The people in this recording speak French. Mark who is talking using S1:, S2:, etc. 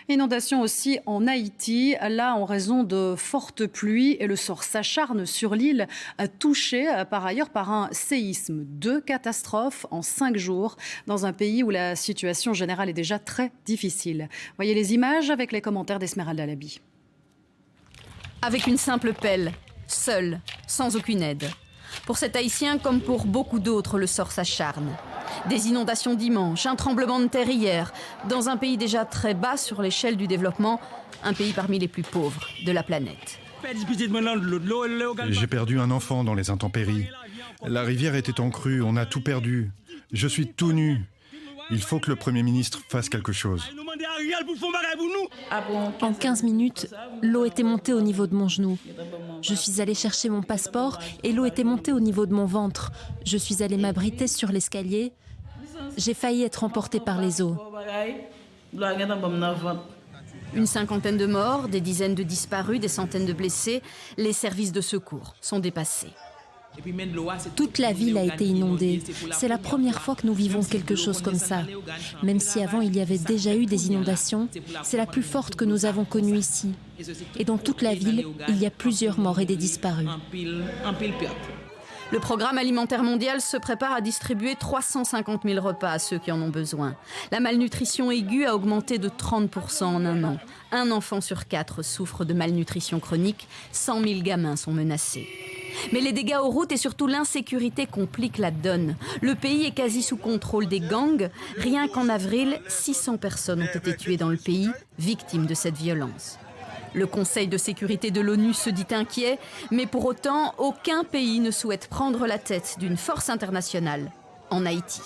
S1: Inondation aussi en Haïti, là en raison de fortes pluies et le sort s'acharne sur l'île, touchée par ailleurs par un séisme. 2 catastrophes en 5 jours dans un pays où la situation générale est déjà très difficile. Voyez les images avec les commentaires d'Esmeralda Labi.
S2: Avec une simple pelle, seul, sans aucune aide. Pour cet Haïtien, comme pour beaucoup d'autres, le sort s'acharne. Des inondations dimanche, un tremblement de terre hier, dans un pays déjà très bas sur l'échelle du développement, un pays parmi les plus pauvres de la planète.
S3: J'ai perdu un enfant dans les intempéries. La rivière était en crue, on a tout perdu. Je suis tout nu. Il faut que le Premier ministre fasse quelque chose.
S4: En 15 minutes, l'eau était montée au niveau de mon genou. Je suis allée chercher mon passeport et l'eau était montée au niveau de mon ventre. Je suis allée m'abriter sur l'escalier. J'ai failli être emportée par les eaux.
S2: Une cinquantaine de morts, des dizaines de disparus, des centaines de blessés. Les services de secours sont dépassés.
S4: Toute la ville a été inondée. C'est la première fois que nous vivons quelque chose comme ça. Même si avant il y avait déjà eu des inondations, c'est la plus forte que nous avons connue ici. Et dans toute la ville, il y a plusieurs morts et des disparus.
S2: Le Programme alimentaire mondial se prépare à distribuer 350 000 repas à ceux qui en ont besoin. La malnutrition aiguë a augmenté de 30% en un an. Un enfant sur 4 souffre de malnutrition chronique. 100 000 gamins sont menacés. Mais les dégâts aux routes et surtout l'insécurité compliquent la donne. Le pays est quasi sous contrôle des gangs. Rien qu'en avril, 600 personnes ont été tuées dans le pays, victimes de cette violence. Le Conseil de sécurité de l'ONU se dit inquiet, mais pour autant, aucun pays ne souhaite prendre la tête d'une force internationale en Haïti.